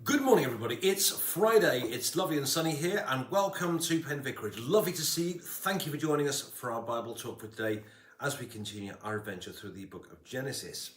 Good morning, everybody. It's Friday. It's lovely and sunny here, and welcome to Penn Vicarage. Lovely to see you. Thank you for joining us for our Bible talk for today as we continue our adventure through the book of Genesis.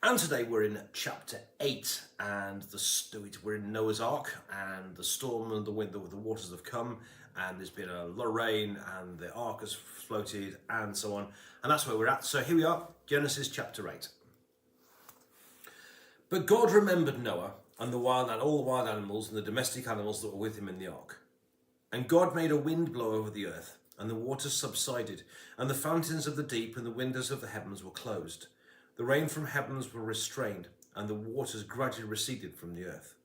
And today we're in chapter 8, and we're in Noah's Ark, and the storm and the wind, the waters have come, and there's been a lot of rain, and the ark has floated, and so on. And that's where we're at. So here we are, Genesis chapter 8. But God remembered Noah and all the wild animals and the domestic animals that were with him in the ark. And God made a wind blow over the earth, and the waters subsided, and the fountains of the deep and the windows of the heavens were closed. The rain from heavens were restrained, and the waters gradually receded from the earth.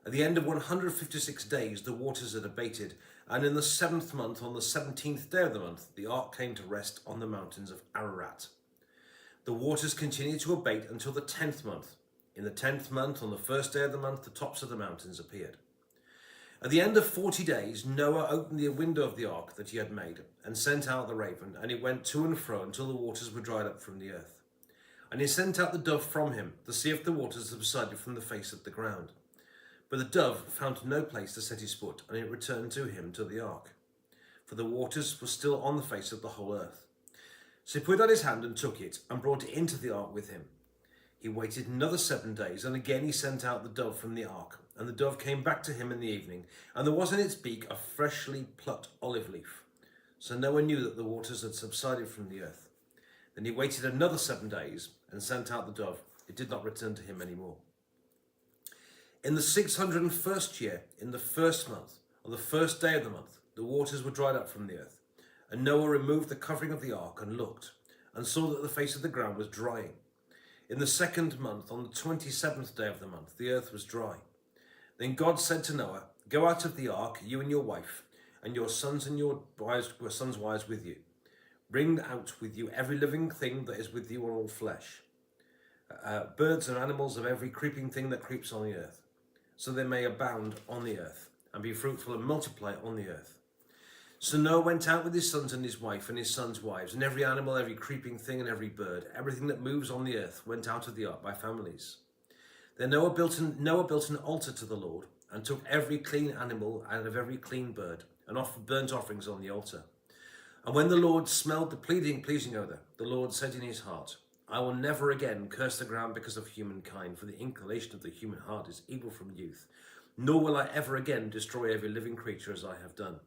At the end of 156 days, the waters had abated, and in the 7th month, on the 17th day of the month, the ark came to rest on the mountains of Ararat. The waters continued to abate until the 10th month. In the 10th month, on the first day of the month, the tops of the mountains appeared. At the end of 40 days, Noah opened the window of the ark that he had made and sent out the raven, and it went to and fro until the waters were dried up from the earth. And he sent out the dove from him to see if the waters subsided from the face of the ground. But the dove found no place to set his foot, and it returned to him to the ark, for the waters were still on the face of the whole earth. So he put out his hand and took it, and brought it into the ark with him. He waited another 7 days, and again he sent out the dove from the ark. And the dove came back to him in the evening, and there was in its beak a freshly plucked olive leaf. So Noah knew that the waters had subsided from the earth. Then he waited another 7 days, and sent out the dove. It did not return to him any more. In the 601st year, in the 1st month, on the 1st day of the month, the waters were dried up from the earth. And Noah removed the covering of the ark and looked, and saw that the face of the ground was drying. In the 2nd month, on the 27th day of the month, the earth was dry. Then God said to Noah, "Go out of the ark, you and your wife, and your sons and your sons' wives with you. Bring out with you every living thing that is with you, on all flesh, birds and animals of every creeping thing that creeps on the earth, so they may abound on the earth, and be fruitful and multiply on the earth." So Noah went out with his sons and his wife and his sons' wives, and every animal, every creeping thing, and every bird, everything that moves on the earth, went out of the ark by families. Then Noah built an altar to the Lord, and took every clean animal and of every clean bird, and offered burnt offerings on the altar. And when the Lord smelled the pleasing odour, the Lord said in his heart, "I will never again curse the ground because of humankind, for the inclination of the human heart is evil from youth. Nor will I ever again destroy every living creature as I have done.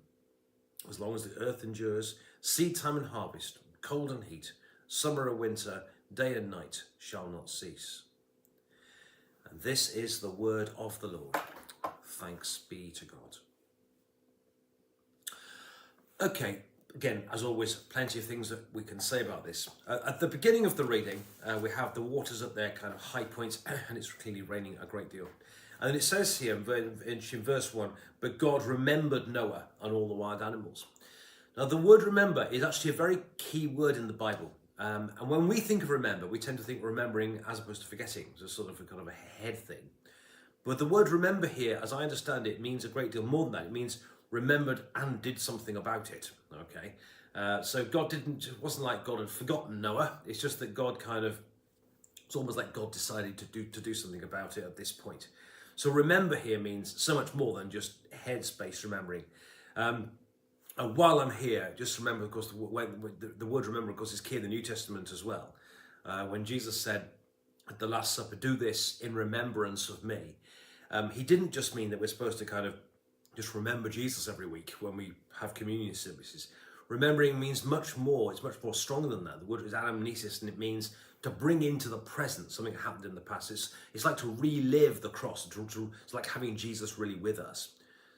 As long as the earth endures, seed time and harvest, cold and heat, summer and winter, day and night shall not cease." And this is the word of the Lord. Thanks be to God. Okay, again, as always, plenty of things that we can say about this. At the beginning of the reading, we have the waters at their kind of high points, and it's clearly raining a great deal. And it says here in verse 1, "But God remembered Noah and all the wild animals." Now, the word remember is actually a very key word in the Bible. And when we think of remember, we tend to think remembering as opposed to forgetting. It's sort of a kind of a head thing. But the word remember here, as I understand it, means a great deal more than that. It means remembered and did something about it. Okay, so it wasn't like God had forgotten Noah. It's just that God it's almost like God decided to do something about it at this point. So remember here means so much more than just headspace remembering. And while I'm here, just remember, of course, the word remember, of course, is key in the New Testament as well. When Jesus said at the Last Supper, "Do this in remembrance of me," he didn't just mean that we're supposed to kind of just remember Jesus every week when we have communion services. Remembering means much more. It's much more stronger than that. The word is anamnesis, and it means to bring into the present something that happened in the past. It's like to relive the cross. It's like having Jesus really with us.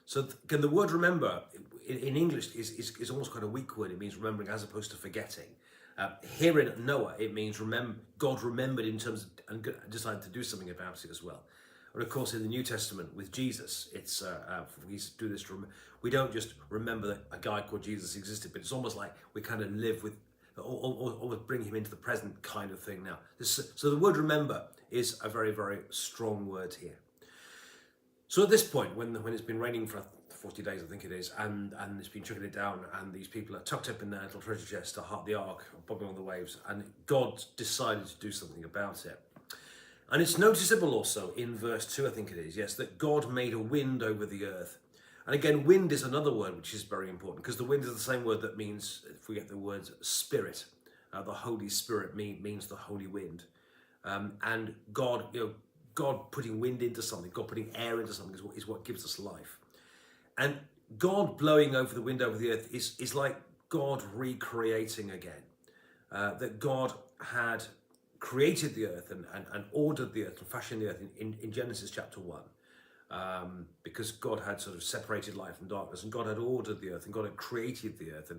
So the word remember in English is almost quite a weak word. It means remembering as opposed to forgetting. Here in Noah, it means God remembered in terms of, and decided to do something about it as well. And of course, in the New Testament with Jesus, it's we do this. We don't just remember that a guy called Jesus existed, but it's almost like we kind of live with, or bring him into the present kind of thing now. So the word remember is a very, very strong word here. So at this point, when it's been raining for 40 days, I think it is, and it's been chucking it down, and these people are tucked up in their little treasure chest, the ark, bobbing on the waves, and God decided to do something about it. And it's noticeable also in verse 2, I think it is, yes, that God made a wind over the earth. And again, wind is another word which is very important, because the wind is the same word that means, if we get the word spirit, the Holy Spirit means the holy wind. And God, God putting wind into something, God putting air into something is what gives us life. And God blowing over the wind over the earth is like God recreating again. That God had created the earth and ordered the earth and fashioned the earth in Genesis chapter 1. Because God had sort of separated light from darkness, and God had ordered the earth, and God had created the earth, and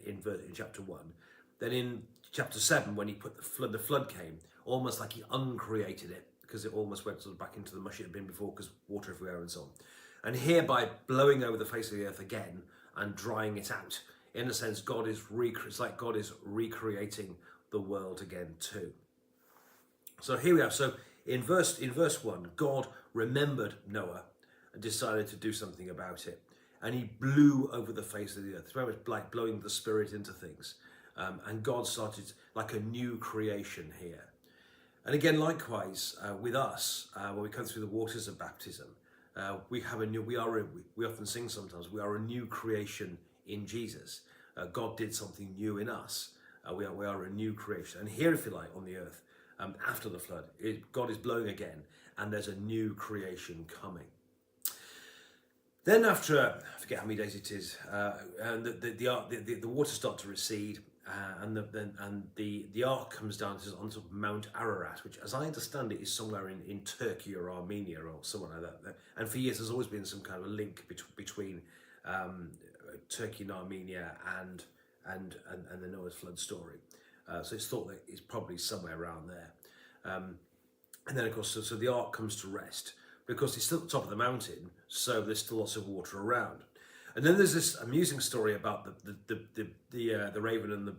in chapter 1. Then in chapter 7, when he put the flood came, almost like he uncreated it, because it almost went sort of back into the mush it had been before, because water everywhere and so on. And here, by blowing over the face of the earth again and drying it out, in a sense, it's like God is recreating the world again too. So here we have. So in verse 1, God remembered Noah and decided to do something about it. And he blew over the face of the earth. It's very much like blowing the spirit into things. And God started like a new creation here. And again, likewise, with us, when we come through the waters of baptism, we often sing sometimes, we are a new creation in Jesus. God did something new in us. We are a new creation. And here, if you like, on the earth, after the flood, God is blowing again, and there's a new creation coming. Then after, I forget how many days it is, and the waters start to recede, and the ark comes down onto Mount Ararat, which, as I understand it, is somewhere in Turkey or Armenia or somewhere like that. And for years, there's always been some kind of a link between Turkey and Armenia and the Noah's flood story. So it's thought that it's probably somewhere around there. And then, of course, so the ark comes to rest, because it's still at the top of the mountain, so there's still lots of water around. And then there's this amusing story about the raven and the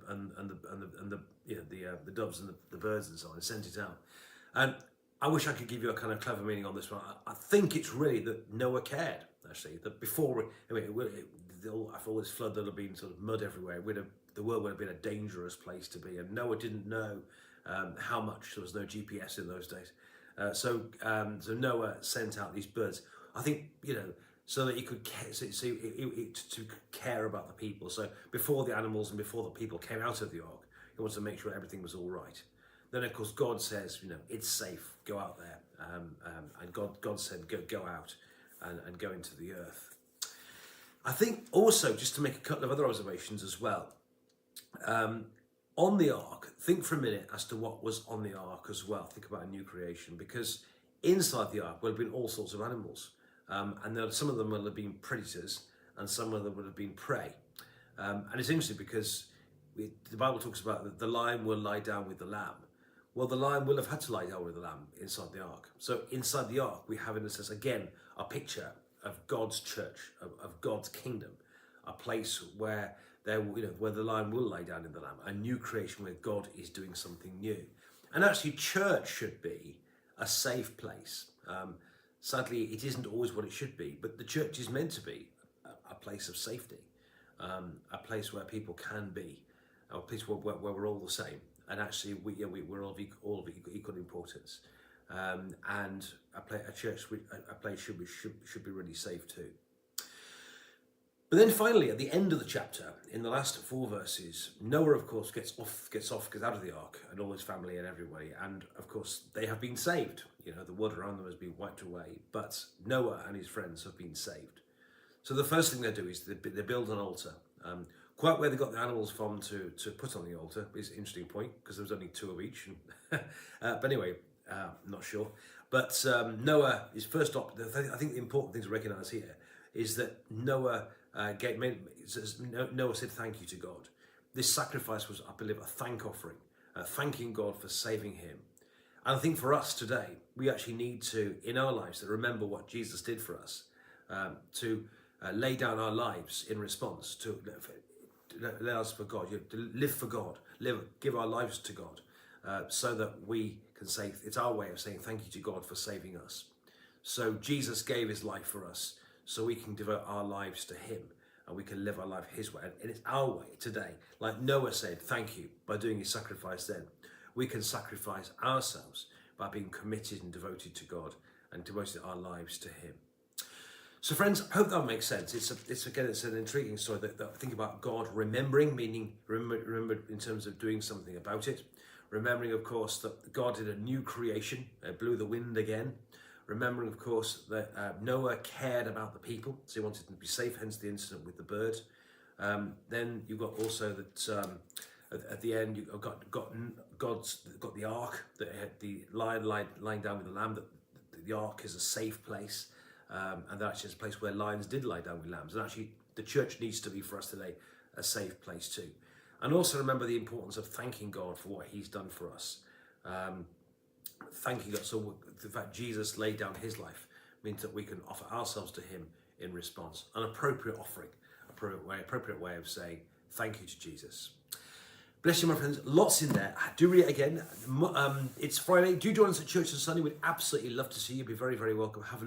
doves and the birds and so on. It sent it out, and I wish I could give you a kind of clever meaning on this one. I think it's really that Noah cared, actually, that before, after all this flood, there'd have been sort of mud everywhere. The world would have been a dangerous place to be, and Noah didn't know how much. There was no GPS in those days. So Noah sent out these birds, I think, so that he could to care about the people. So before the animals and before the people came out of the ark, he wanted to make sure everything was all right. Then, of course, God says, it's safe, go out there. And God said, go out and go into the earth. I think also, just to make a couple of other observations as well, on the ark, think for a minute as to what was on the ark as well. Think about a new creation, because inside the ark would have been all sorts of animals. And some of them will have been predators, and some of them would have been prey. And it's interesting because the Bible talks about that the lion will lie down with the lamb. Well, the lion will have had to lie down with the lamb inside the ark. So inside the ark, we have, in a sense, again, a picture of God's church, of God's kingdom, a place where where the lion will lie down in the lamb, a new creation where God is doing something new. And actually, church should be a safe place. Sadly, it isn't always what it should be, but the church is meant to be a place of safety, a place where people can be, a place where we're all the same, and actually we're all of equal importance. And a place should be really safe too. But then finally, at the end of the chapter, in the last 4 verses, Noah, of course, gets out of the ark, and all his family and everybody, and of course they have been saved. The water around them has been wiped away, but Noah and his friends have been saved. So the first thing they do is they build an altar. Quite where they got the animals from to put on the altar is an interesting point, because there was only 2 of each. But anyway, I'm not sure. But Noah is first up. I think the important thing to recognise here is that Noah said thank you to God. This sacrifice was, I believe, a thank offering, thanking God for saving him. And I think for us today, we actually need to, in our lives, to remember what Jesus did for us, to lay down our lives in response to let us for God, to live for God, give our lives to God, so that we can say, it's our way of saying thank you to God for saving us. So Jesus gave his life for us, so we can devote our lives to him, and we can live our life his way. And it's our way today. Like Noah said, thank you, by doing his sacrifice then. We can sacrifice ourselves by being committed and devoted to God and devoted our lives to him. So friends, I hope that makes sense. It's an intriguing story that think about God remembering, meaning remember in terms of doing something about it. Remembering, of course, that God did a new creation, blew the wind again. Remembering, of course, that Noah cared about the people, so he wanted them to be safe, hence the incident with the bird. Then you've got also that at the end you've got the ark, that had the lion lying down with the lamb, that the ark is a safe place. And that actually is a place where lions did lie down with lambs. And actually, the church needs to be, for us today, a safe place too. And also remember the importance of thanking God for what he's done for us. Thanking God. So the fact Jesus laid down his life means that we can offer ourselves to him in response. An appropriate offering, appropriate way of saying thank you to Jesus. Bless you, my friends. Lots in there. Do read it again. It's Friday. Do join us at church on Sunday. We'd absolutely love to see you. Be very, very welcome. Have a